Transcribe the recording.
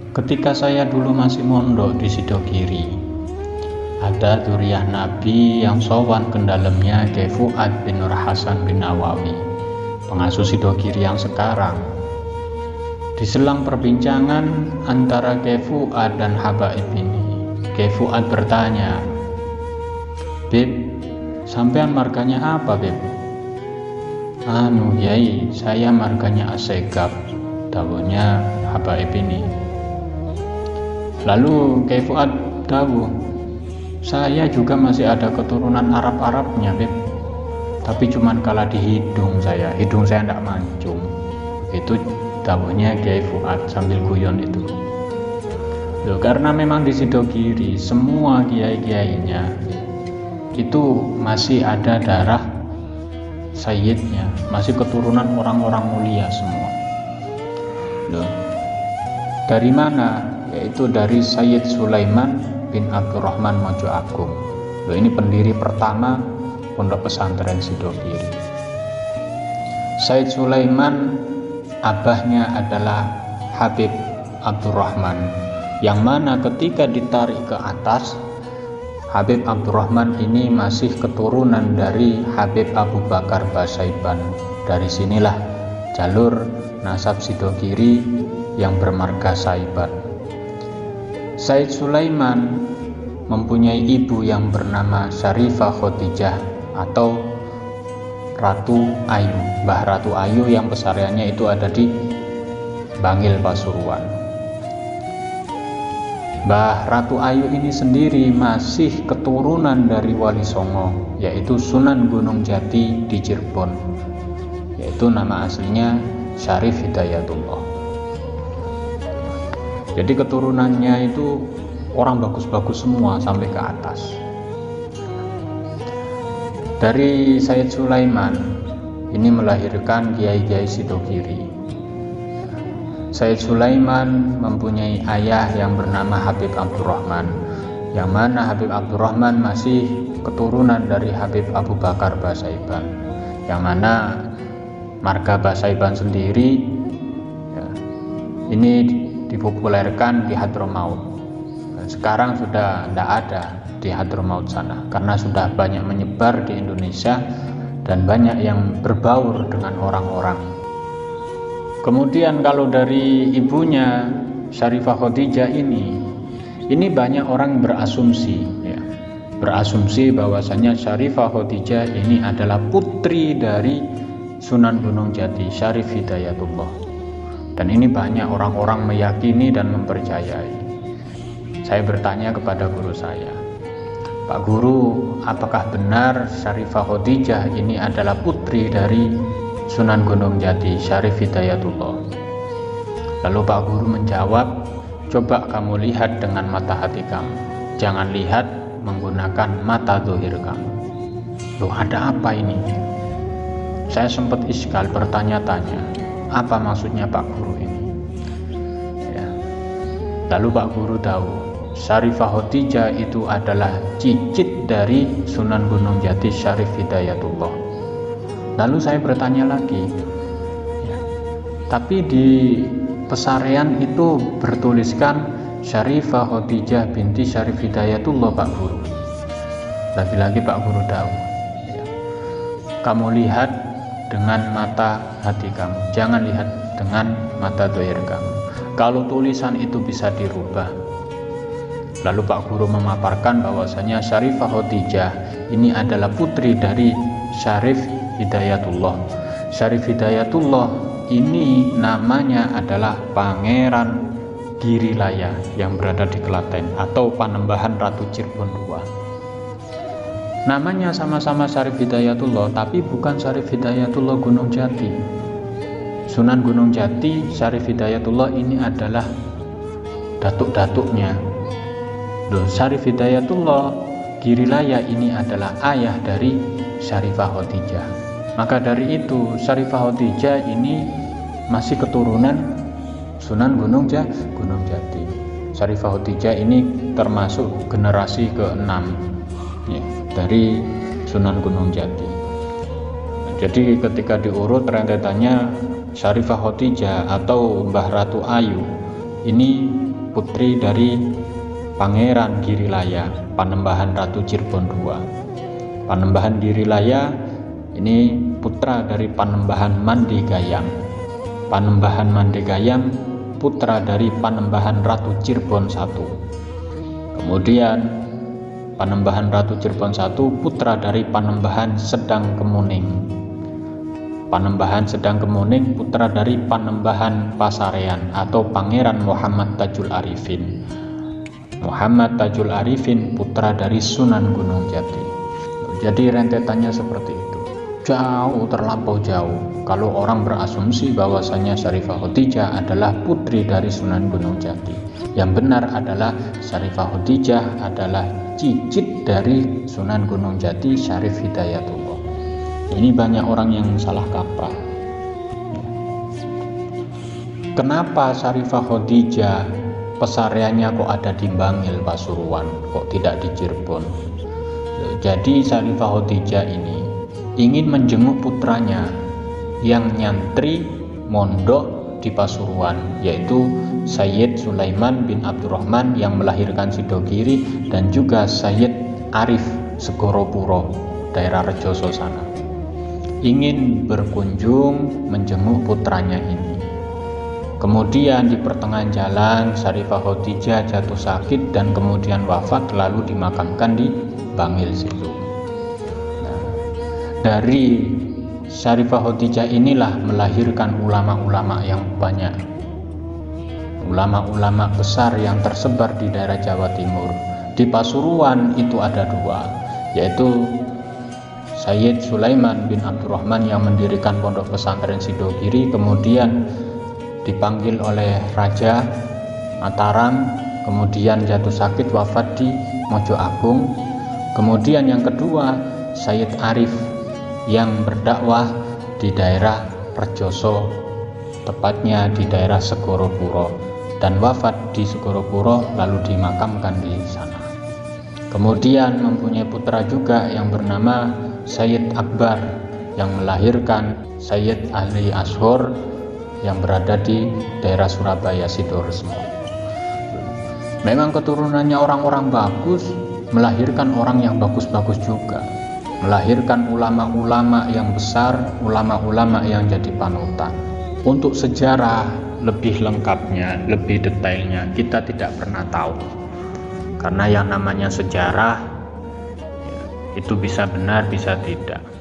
Ketika saya dulu masih mondok di Sidogiri, ada dzurriyyah Nabi yang sowan ke dalamnya Kyai Fuad bin Nur Hasan bin Nawawi, pengasuh Sidogiri yang sekarang. Di selang perbincangan antara Kyai Fuad dan habaib ini, Kyai Fuad bertanya, "Beb, sampean marganya apa, Beb?" "Anu, Yai, saya marganya Assegaf," dawuhnya habaib ini. Lalu Kyai Fuad dawuh, "Saya juga masih ada keturunan Arab-Arabnya, Beb. Tapi cuman kalah di hidung saya enggak mancung." Itu dawuhnya Kyai Fuad sambil guyon itu. Loh, karena memang di Sidogiri semua kiai-kiainya itu masih ada darah sayyidnya, masih keturunan orang-orang mulia semua. Loh, dari mana? Yaitu dari Sayyid Sulaiman bin Abdurrahman Mojo Agung. Loh, ini pendiri pertama Pondok Pesantren Sidogiri. Sayyid Sulaiman abahnya adalah Habib Abdurrahman, yang mana ketika ditarik ke atas, Habib Abdurrahman ini masih keturunan dari Habib Abu Bakar Basaiban. Dari sinilah jalur nasab Sidogiri yang bermarga Saiban. Sayyid Sulaiman mempunyai ibu yang bernama Syarifah Khadijah atau Ratu Ayu, Mbah Ratu Ayu, yang pesariannya itu ada di Bangil, Pasuruan. Mbah Ratu Ayu ini sendiri masih keturunan dari Wali Songo, yaitu Sunan Gunung Jati di Cirebon, yaitu nama aslinya Syarif Hidayatullah. Jadi keturunannya itu orang bagus-bagus semua sampai ke atas. Dari Sayyid Sulaiman ini melahirkan kiai-kiai Sidogiri. Sayyid Sulaiman mempunyai ayah yang bernama Habib Abdurrahman, yang mana Habib Abdurrahman masih keturunan dari Habib Abu Bakar Basaiban, yang mana marga Basaiban sendiri ya, ini dipopulerkan di Hadramaut. Sekarang sudah tidak ada di Hadramaut sana karena sudah banyak menyebar di Indonesia dan banyak yang berbaur dengan orang-orang. Kemudian kalau dari ibunya Syarifah Khadijah ini banyak orang berasumsi ya, berasumsi bahwasanya Syarifah Khadijah ini adalah putri dari Sunan Gunung Jati Syarif Hidayatullah. Dan ini banyak orang-orang meyakini dan mempercayai. Saya bertanya kepada guru saya, "Pak Guru, apakah benar Syarifah Khadijah ini adalah putri dari Sunan Gunung Jati Syarif Hidayatullah?" Lalu Pak Guru menjawab, "Coba kamu lihat dengan mata hati kamu, jangan lihat menggunakan mata zahir kamu." Loh, ada apa ini? Saya sempat iskal bertanya-tanya, apa maksudnya Pak Guru ini? Ya. Lalu Pak Guru tahu, Syarifah Khadijah itu adalah cicit dari Sunan Gunung Jati Syarif Hidayatullah. Lalu saya bertanya lagi, ya, tapi di pesarean itu bertuliskan Syarifah Khadijah binti Syarif Hidayatullah, Pak Guru. Lagi-lagi Pak Guru tahu, ya, kamu lihat dengan mata hati kamu, jangan lihat dengan mata zahir kamu. Kalau tulisan itu bisa dirubah. Lalu Pak Guru memaparkan bahwasanya Syarifah Khadijah ini adalah putri dari Syarif Hidayatullah. Syarif Hidayatullah ini namanya adalah Pangeran Girilaya yang berada di Klaten atau Panembahan Ratu Cirebon II. Namanya sama-sama Syarif Hidayatullah, tapi bukan Syarif Hidayatullah Gunung Jati. Sunan Gunung Jati Syarif Hidayatullah ini adalah datuk-datuknya. Loh, Syarif Hidayatullah Girilaya ini adalah ayah dari Syarifah Khadijah. Maka dari itu Syarifah Khadijah ini masih keturunan Sunan Gunung Jati. Syarifah Khadijah ini termasuk generasi ke-6 ya, dari Sunan Gunung Jati. Jadi ketika diurut rentetannya, Syarifah Khadijah atau Mbah Ratu Ayu ini putri dari Pangeran Girilaya, Panembahan Ratu Cirebon II. Panembahan Girilaya ini putra dari Panembahan Mandegayam. Panembahan Mandegayam putra dari Panembahan Ratu Cirebon I. Kemudian Panembahan Ratu Cirebon I putra dari Panembahan Sedang Kemuning. Panembahan Sedang Kemuning putra dari Panembahan Pasarean atau Pangeran Muhammad Tajul Arifin. Muhammad Tajul Arifin putra dari Sunan Gunung Jati. Jadi rentetannya seperti itu. Jauh, terlampau jauh kalau orang berasumsi bahwasanya Syarifah Khadijah adalah putri dari Sunan Gunung Jati. Yang benar adalah Syarifah Khadijah adalah cicit dari Sunan Gunung Jati Syarif Hidayatullah. Ini banyak orang yang salah kaprah. Kenapa Syarifah Khadijah pesareannya kok ada di Bangil, Pasuruan, kok tidak di Cirebon? Jadi Syarifah Khadijah ini ingin menjenguk putranya yang nyantri mondok di Pasuruan, yaitu Sayyid Sulaiman bin Abdurrahman yang melahirkan Sidogiri dan juga Sayyid Arif Segoropuro, daerah Rejoso sana. Ingin berkunjung menjenguk putranya ini. Kemudian di pertengahan jalan Syarifah Khadijah jatuh sakit dan kemudian wafat, lalu dimakamkan di Bangil situ. Nah, dari Syarifah Khadijah inilah melahirkan ulama-ulama yang banyak. Ulama-ulama besar yang tersebar di daerah Jawa Timur. Di Pasuruan itu ada dua, yaitu Sayyid Sulaiman bin Abdurrahman yang mendirikan pondok pesantren Sidogiri, kemudian dipanggil oleh Raja Mataram, kemudian jatuh sakit wafat di Mojo Agung. Kemudian yang kedua Sayyid Arif yang berdakwah di daerah Rejoso, tepatnya di daerah Segoropuro, dan wafat di Segoropuro lalu dimakamkan di sana. Kemudian mempunyai putra juga yang bernama Sayyid Akbar yang melahirkan Sayyid Ali Ashor yang berada di daerah Surabaya Sidoresmo. Memang keturunannya orang-orang bagus, melahirkan orang yang bagus-bagus juga, melahirkan ulama-ulama yang besar, ulama-ulama yang jadi panutan. Untuk sejarah lebih lengkapnya, lebih detailnya kita tidak pernah tahu, karena yang namanya sejarah itu bisa benar bisa tidak.